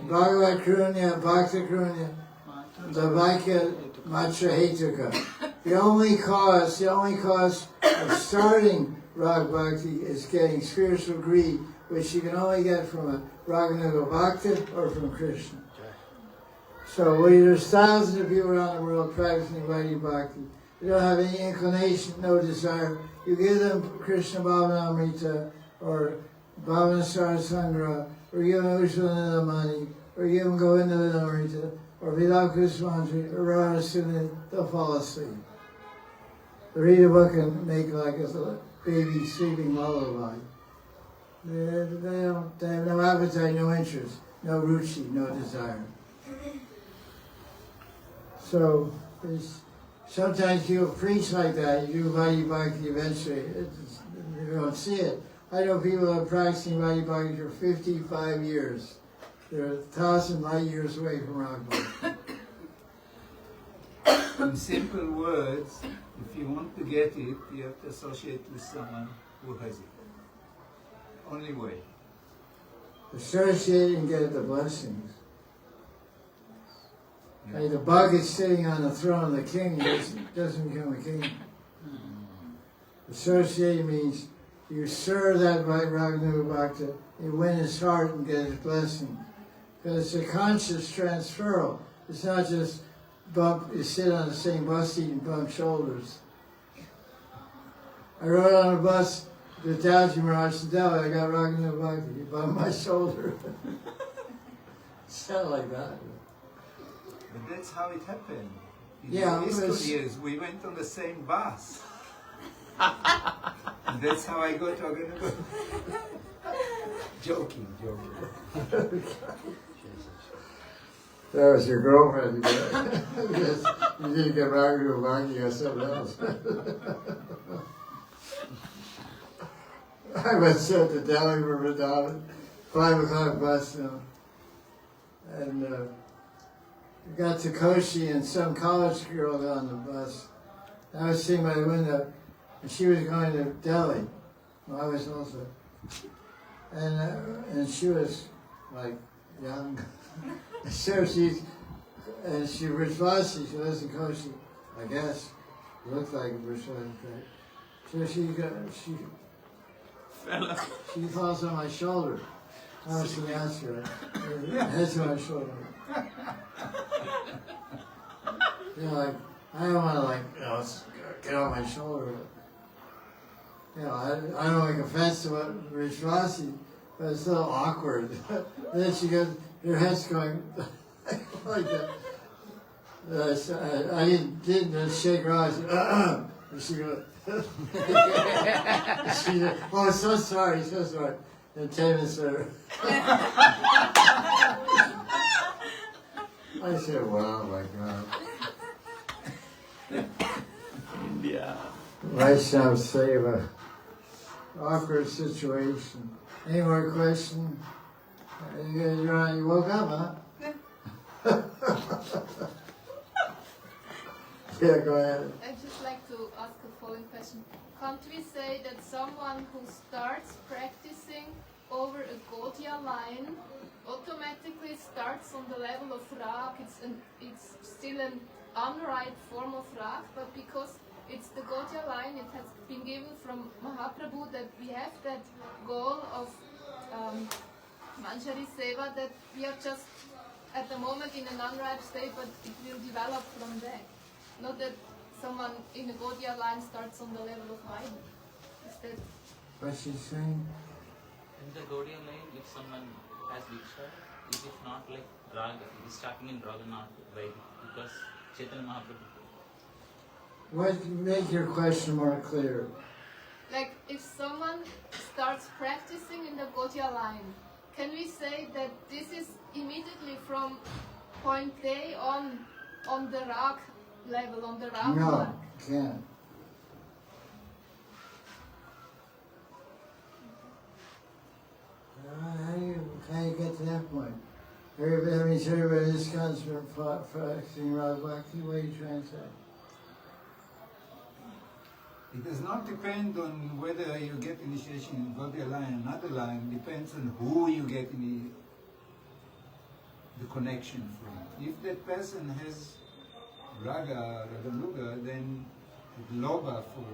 Speaker 1: Bhagavad Krunya, Bhakta Krunya, Labhakya Matra Hetuka. The only cause of starting Rag Bhakti is getting spiritual greed, which you can only get from a Raghunaga Bhakta or from Krishna. So there's thousands of people around the world practicing Vaidhi Bhakti. They don't have any inclination, no desire. You give them Krishna Bhavanamrita or Bhavana Sarasangra, or give them Ujjalananda money, or give them Govinda Vinamrita, or Vilakus Mantra, or Radha Kunda, they'll fall asleep. They read a book and make like a baby sleeping lullaby. They have no appetite, no interest, no ruchi, no desire. So sometimes people preach like that. You do Vaidhi Bhakti eventually. You don't see it. I know people that are practicing Vaidhi Bhakti for 55 years. They're 1,000 light years away from Rag Bhakti.
Speaker 4: In simple words, if you want to get it, you have to associate with someone who has it. Only way.
Speaker 1: Associate and get the blessings. Like the bug is sitting on the throne, the king doesn't become a king. Associate means you serve that Raghunaga Bhakta, you win his heart and get his blessing. Because it's a conscious transferal. It's not just you sit on the same bus seat and bump shoulders. I rode on a bus with Daji Maharaj to Delhi, I got Raghunaga Bhakti, he bumped my shoulder. It sounded like that.
Speaker 4: But that's how it happened. In
Speaker 1: Yeah,
Speaker 4: the school years, we went on the same bus. And that's how I got Raghunaga. Joking.
Speaker 1: That was your girlfriend. Yes, you didn't get Raghunaga Bhakti, you got something else. I went to Delhi for Madan, 5 o'clock bus, and got to Koshi, and some college girl got on the bus. I was sitting by the window, and she was going to Delhi. Well, I was also, and she was like young. So she was Vasi, she was in Koshi, I guess. Looked like a Brishwasi. So she falls on my shoulder. I was going to ask her. Her head's on my shoulder. Like, I don't want to get on my shoulder. I don't make offense to what Vishwasi, but it's a little awkward. And then she goes, her head's going like that. I didn't shake her eyes. And she goes, she said, oh, so sorry. And 10 minutes later, I said, wow, my God.
Speaker 2: India.
Speaker 1: Vaishnava Seva. Awkward situation. Any more questions? You woke up, huh? Yeah, go ahead.
Speaker 6: I'd just like to ask a following question. Can't we say that someone who starts practicing over a Gaudiya line automatically starts on the level of Rag? It's still an unripe form of Rag, but because it's the Gaudiya line, it has been given from Mahaprabhu that we have that goal of Manjari Seva, that we are just at the moment in an unripe state, but it will develop from there. Not that someone in a Gaudiya line starts on the level of Vaidhi. Is that
Speaker 1: What's she saying?
Speaker 3: In the Gaudiya line, if someone has Diksha, is it not like Raga? It is starting in Raga, not Vaidhi, because Chaitanya Mahaprabhu.
Speaker 1: Make your question more clear.
Speaker 6: like if someone starts practicing in the Gaudiya line, can we say that this is immediately from point A on the Rag level, on the Rag
Speaker 1: No,
Speaker 6: mark?
Speaker 1: can't. How do you get to that point? That means everybody just comes from practicing Radha Bhakti. What are you trying to say?
Speaker 4: It does not depend on whether you get initiation in Gaudiya line or another line. It depends on who you get the connection from. If that person has Raga, Raganuga, then Loba for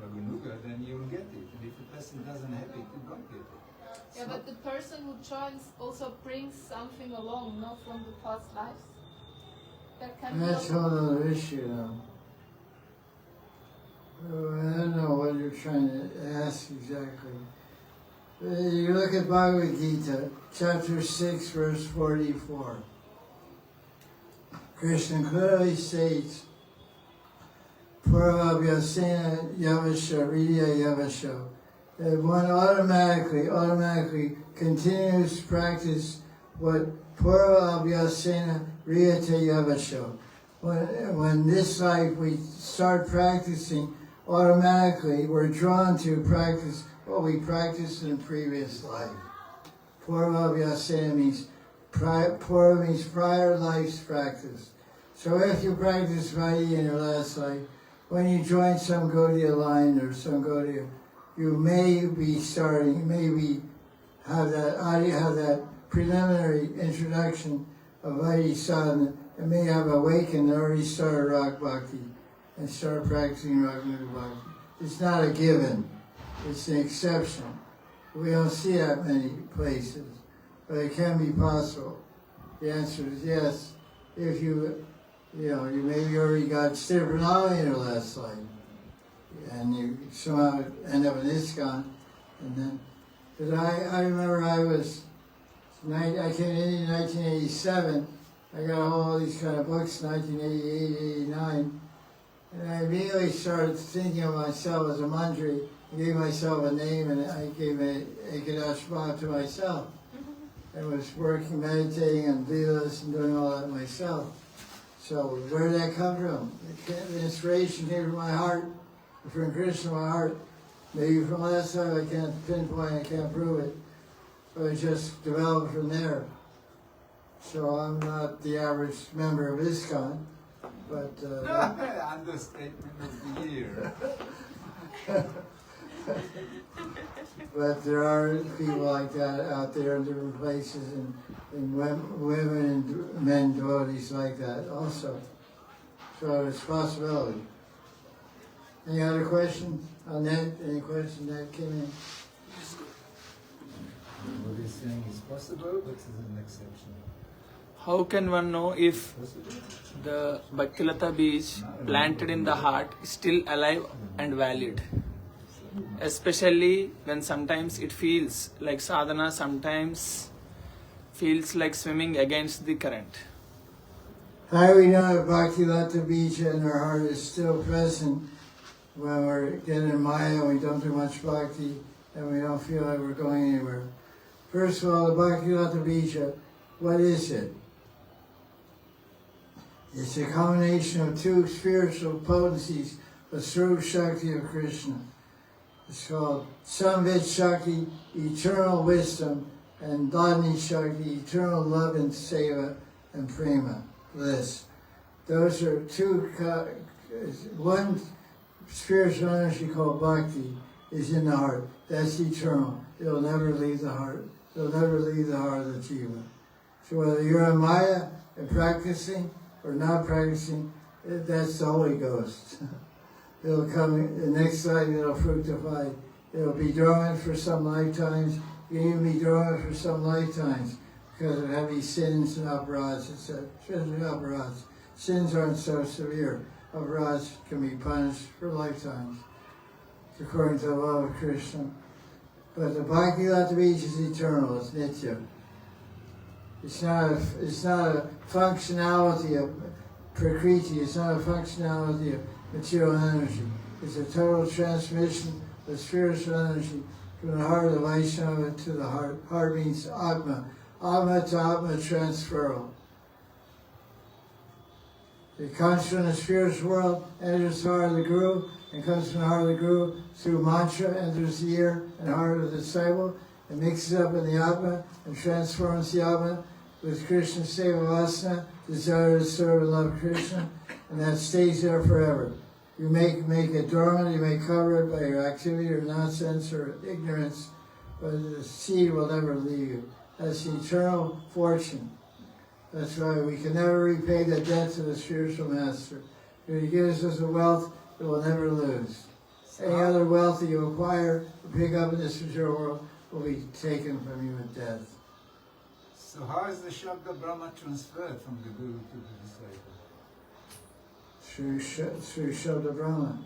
Speaker 4: Raganuga, then you will get it. And if the person doesn't have it, you don't get it.
Speaker 6: Yeah, but the person who joins also brings something along, not from the past lives. There can
Speaker 1: That's
Speaker 6: be
Speaker 1: a whole other issue now. I don't know what you're trying to ask exactly. You look at Bhagavad Gita, chapter 6, verse 44. Krishna clearly states, Purvabhyasena Yavasha, Vidya Yavasha, that one automatically continues to practice what Purvabhyasena Riyate Yavasha. When this life we start practicing, automatically we're drawn to practice what we practiced in the previous life. Purvabhyasena means prior life's practice. So if you practice Vaidhi in your last life, when you join some Gaudiya line or some Gaudiya, you may be starting, have that preliminary introduction of Vaidhi sadhana, and may have awakened and already started Rag Bhakti and start practicing Raganuga Bhakti. It's not a given, it's an exception. We don't see that many places, but it can be possible. The answer is yes, if you maybe already got Sthirapranali in your last life, and you somehow end up in ISKCON, and then, because I remember I came in 1987, I got all these kind of books, 1988, 89, and I immediately started thinking of myself as a mandri, gave myself a name, and I gave Ekadashma to myself. I was working, meditating on Leelas and doing all that myself. So where did that come from? The inspiration came from my heart, from Krishna, my heart. Maybe from last time I can't pinpoint, I can't prove it, but it just developed from there. So I'm not the average member of ISKCON, but
Speaker 4: Understatement of the year.
Speaker 1: but there are people like that out there in different places, and women and men devotees like that also. So it's a possibility. Any other questions on that? Any questions that came in?
Speaker 4: What he's saying is possible, but it's an exception.
Speaker 2: How can one know if
Speaker 4: Possible?
Speaker 2: the Bhaktilata beach planted in the heart is still alive and valid? Especially when sometimes it feels like sadhana, sometimes feels like swimming against the current.
Speaker 1: How do we know if Bhaktilata Bija in our heart is still present when we're getting in Maya and we don't do much bhakti and we don't feel like we're going anywhere? First of all, the Bhaktilata Bija, what is it? It's a combination of two spiritual potencies, the Swarup Shakti of Krishna. It's called Samvit Shakti, eternal wisdom, and Dharani Shakti, eternal love and seva and prema, bliss. Those are two, one spiritual energy called bhakti is in the heart. That's eternal. It'll never leave the heart. It'll never leave the heart of the jiva. So whether you're in Maya and practicing or not practicing, that's the Holy Ghost. It'll come, the next time it'll fructify. It'll be dormant for some lifetimes. You can even be dormant for some lifetimes because of heavy sins and aparadhas, etc. Aparadhas. Sins aren't so severe. Aparadhas can be punished for lifetimes, according to the law of Krishna. But the Bhaktilata Bija is eternal, it's nitya. It's not a functionality of prakriti, it's not a functionality of material energy. It's a total transmission of spiritual energy from the heart of the Vaishnava to the heart. Heart means Atma. Atma to Atma transferal. It comes from the spiritual world, enters the heart of the Guru, and comes from the heart of the Guru through mantra, enters the ear and heart of the disciple, and mixes up in the Atma and transforms the Atma with Krishna Seva Vasana, desire to serve and love Krishna, and that stays there forever. You make it dormant, you may cover it by your activity or nonsense or ignorance, but the seed will never leave you. That's the eternal fortune. That's why we can never repay the debt to the spiritual master. If he gives us a wealth, it will never lose. Any other wealth that you acquire or pick up in this material world will be taken from you at death.
Speaker 4: So how is the Shabda Brahma transferred from the Guru to the disciple?
Speaker 1: Through Shabda Brahma.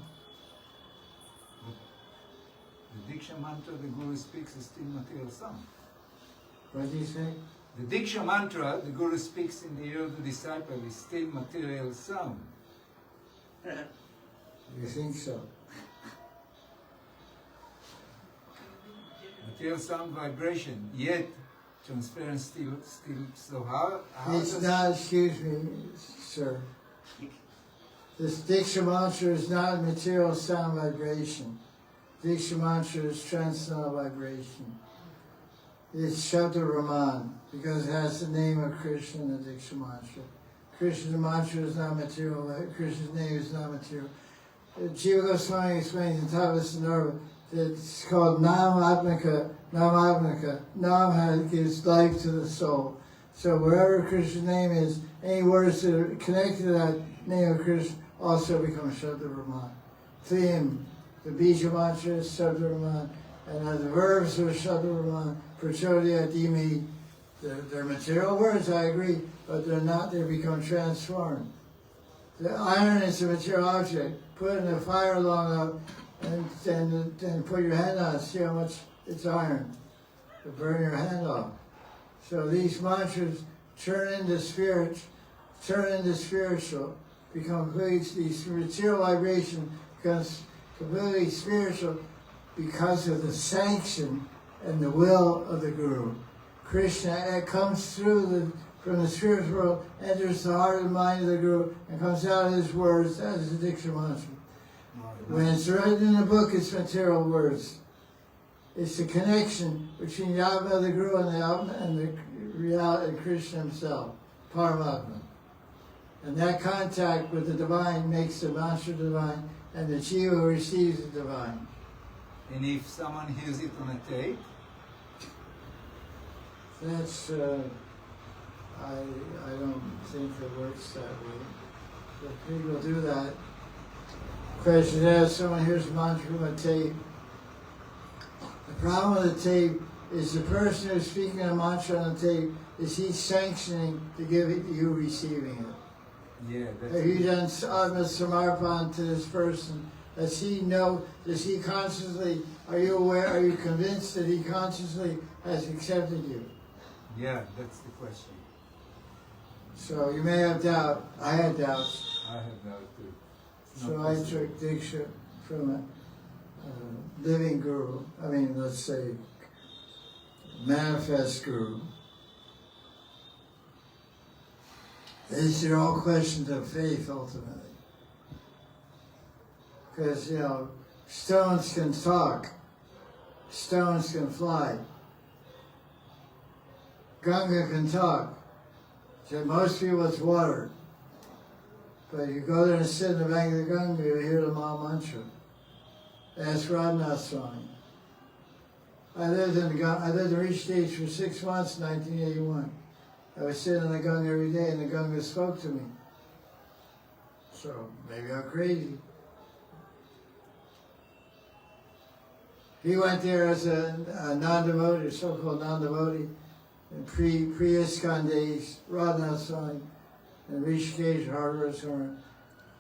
Speaker 4: The Diksha mantra the Guru speaks is still material sound.
Speaker 1: What do you say?
Speaker 4: The Diksha mantra the Guru speaks in the ear of the disciple is still material sound.
Speaker 1: You think so?
Speaker 4: Material sound vibration, yet transference still. So how
Speaker 1: It's
Speaker 4: does
Speaker 1: not, excuse me, sir. This Diksha mantra is not material sound vibration. Diksha mantra is transcendental vibration. It's Shabda Raman, because it has the name of Krishna in the Diksha mantra. Krishna's mantra is not material, Krishna's name is not material. Jiva Goswami explains in Tapas that it's called Nam Atmika. Nam gives life to the soul. So wherever Krishna's name is, any words that are connected to that name of Krishna also become Shabda Raman. Theme, the Bija mantra is Shabda Raman, and the verbs are Shabda Raman. Prachodya, Dimi, they're material words, I agree, but they're not, they become transformed. The iron is a material object. Put it in the fire long enough and put your hand on it, see how much it's iron. To burn your hand off. So these mantras turn into spiritual, become completely, these material vibration becomes completely spiritual because of the sanction and the will of the Guru. Krishna comes through from the spiritual world, enters the heart and mind of the Guru, and comes out of his words as the Diksha mantra. When it's written in a book, it's material words. It's the connection between the Atma of the Guru and the Atma and the reality of Krishna himself, Paramatma. And that contact with the divine makes the mantra divine, and the jiva who receives the divine.
Speaker 4: And if someone hears it on a tape,
Speaker 1: That's, I don't think it works that way. But people do that. Question is, someone hears a mantra from a tape. The problem with the tape is the person who's speaking a mantra on the tape, is he sanctioning to give it to you receiving it?
Speaker 4: yeah, that's
Speaker 1: Have you done Atma Samarpan to this person? Does he know, does he consciously, are you aware, are you convinced that he consciously has accepted you?
Speaker 4: yeah, that's the question.
Speaker 1: So you may have doubt. I had doubts.
Speaker 4: I have doubt too. It's
Speaker 1: So
Speaker 4: not
Speaker 1: I
Speaker 4: possible.
Speaker 1: took Diksha from a living guru, I mean, let's say, manifest guru. These are all questions of faith, ultimately. Because, you know, stones can talk, stones can fly. Ganga can talk. To most people, it's water. But if you go there and sit in the bank of the Ganga, you hear the Maha Mantra. Ask Radha Swami. I lived in Rishikesh for 6 months in 1981. I was sitting in the Ganga every day, and the Ganga spoke to me. So maybe I'm crazy. He went there as a non-devotee, a so-called non-devotee, in pre-ISKCON days, Radha Swami, in Rishikesh, Hardware Store.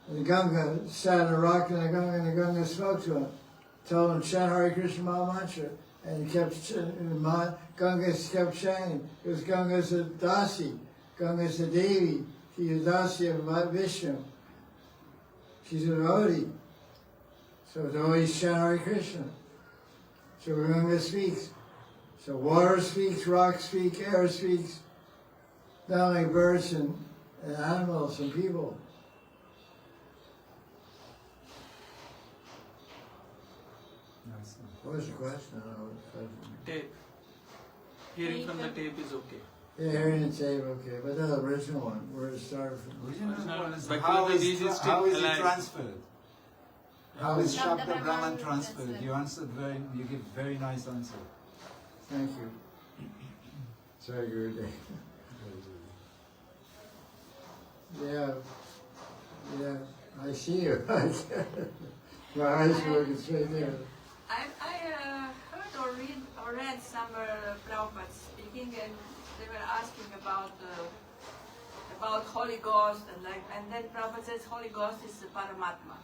Speaker 1: And the Ganga sat on a rock in the Ganga spoke to him. Told him, chant Hari Krishna Maha Mantra. And he kept, Ganga kept chanting. Because Ganga's a Dasi. Ganga's a Devi. She's a Dasi of Vishnu. She's a devotee. So devotees chant Hari Krishna. So Ganga speaks. So water speaks, rock speaks, air speaks. Not only birds and animals and people.
Speaker 4: Nice.
Speaker 1: What was the question? I don't know what the question.
Speaker 2: Tape. Hearing from the tape is okay.
Speaker 1: Yeah, hearing the tape, okay. But the original one, where it started from.
Speaker 4: Original one is
Speaker 2: But
Speaker 4: how
Speaker 2: the
Speaker 4: is
Speaker 2: these is
Speaker 4: how is
Speaker 2: still
Speaker 4: it
Speaker 2: alive.
Speaker 4: transferred? How is
Speaker 5: Shabda
Speaker 4: Shabda
Speaker 5: Brahman
Speaker 4: Brahman transferred?
Speaker 5: transferred.
Speaker 4: You answered you give very nice answer.
Speaker 1: Thank you. Sorry, Gurudev. Yeah, I see you. My eyes are looking straight there.
Speaker 7: I heard or read somewhere Prabhupada speaking, and they were asking about Holy Ghost, and then Prabhupada says Holy Ghost is the Paramatma.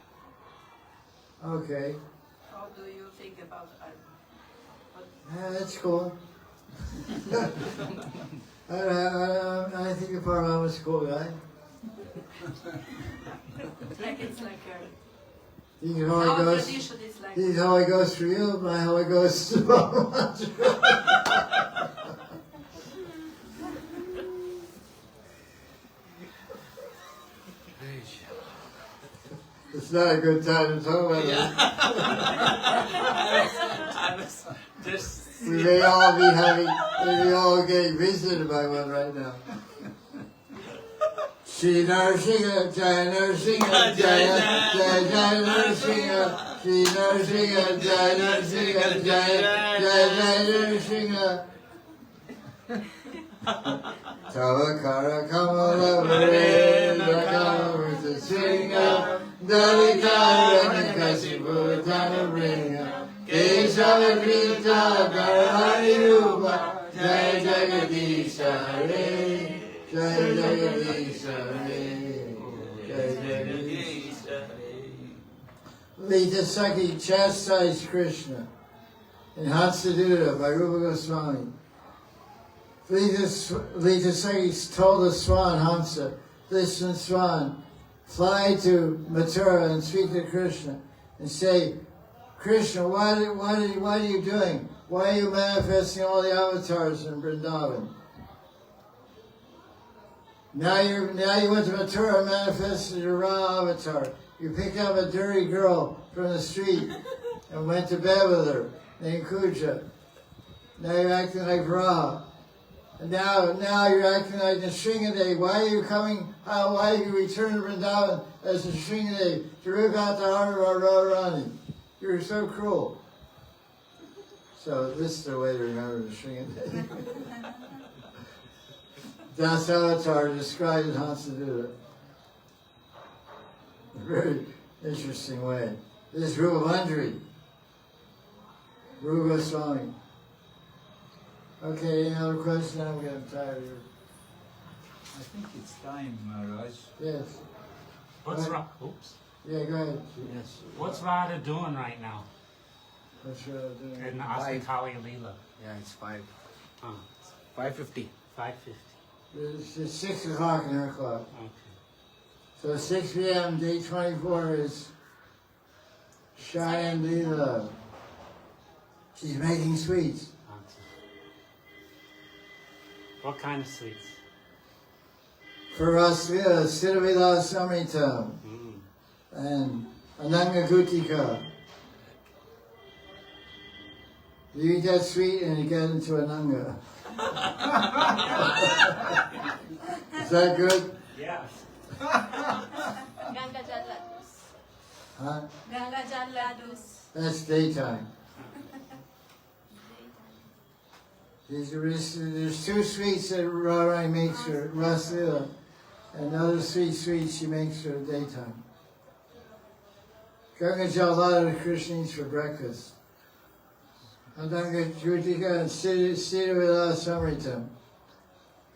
Speaker 1: Okay.
Speaker 7: How do you think about that?
Speaker 1: Yeah, that's cool. I think the Paramatma's a cool guy.
Speaker 7: It's like
Speaker 1: You can Holy
Speaker 7: our
Speaker 1: Ghost.
Speaker 7: tradition is like
Speaker 1: He's Holy Ghost for you, my Holy Ghost is It's not a good time to talk about it.
Speaker 2: I was just.
Speaker 1: We may all getting visited by one right now. Shri Narsingha, Jaya Narsingha, Jaya, Jaya, Jaya Narsingha, Shri Narsingha, Jaya Narsingha, Jaya, Jaya, Jaya Narsingha. Tavakara Kamala Varenda Kamala Singha, Dalikara Nikasipu Tanabringa, Kesava Krita Karani Rupa, Jaya Jagadisha Hare. Jai Jagadisha Hare, Jai Jagadisha Hare. Lita Saki chastised Krishna in Hatsaduta by Rupa Goswami. Lita Saki told the swan Hamsa, listen swan, fly to Mathura and speak to Krishna and say, Krishna, what are you doing? Why are you manifesting all the avatars in Vrindavan? Now you went to Mathura and manifested your Ra avatar. You picked up a dirty girl from the street and went to bed with her, named Kuja. Now you're acting like Ra. And now you're acting like the Sringade. Why are you coming? Why you return to Vrindavan as a Sringade to rip out the heart of our Radharani? You're so cruel. So this is the way to remember the Sringade. Das Avatar described Hansaduta. A very interesting way. This is Rupa Mandri. Rupa Swami. Okay, any other question? I'm getting tired of you.
Speaker 4: I think it's time, Maharaj.
Speaker 1: Yes.
Speaker 8: What's
Speaker 1: Right.
Speaker 8: Oops.
Speaker 1: Yeah, go ahead.
Speaker 9: Yes.
Speaker 8: What's Radha doing right now
Speaker 1: What's doing?
Speaker 8: in the Astakali Leela?
Speaker 9: Yeah, it's 5:50.
Speaker 8: 5:50.
Speaker 1: It's 6 o'clock and her clock.
Speaker 8: Okay.
Speaker 1: So 6 p.m., day 24 is Shayan Leela. She's making sweets.
Speaker 8: What kind of sweets?
Speaker 1: For us, Siddhavila Samritam and Ananga Gutika. You eat that sweet and you get into Ananga. Is that good?
Speaker 8: Yes.
Speaker 6: Ganga Jaladus.
Speaker 1: Huh?
Speaker 5: Ganga Jaladus.
Speaker 1: That's daytime. There's two sweets that Radharani makes for Rasila, and other sweets she makes for daytime. Ganga Jalada Krishna eats for breakfast. Adanga Jutika and Siddha Vila Samritam.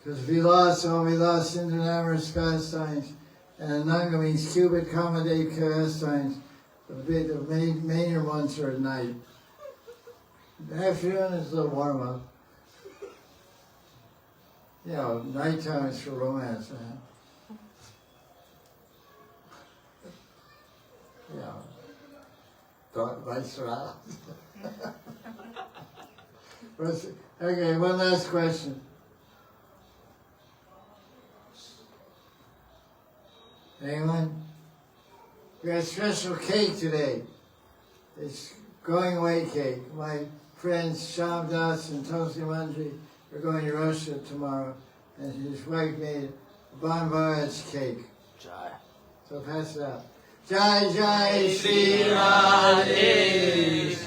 Speaker 1: Because Vilas, all Vilas, amorous pastimes, and Ananga means cupid, accommodate pastimes. The main ones are at night. The afternoon is a little warm up. You know, nighttime is for romance, man. You know, dark lights are out. Okay, one last question. Anyone? We got a special cake today. It's going away cake. My friends Sham Das and Tulsi Mandri are going to Russia tomorrow, and his wife made a Bon Voyage cake.
Speaker 9: Jaya.
Speaker 1: So pass it out. Jai Jai Shri Radhe.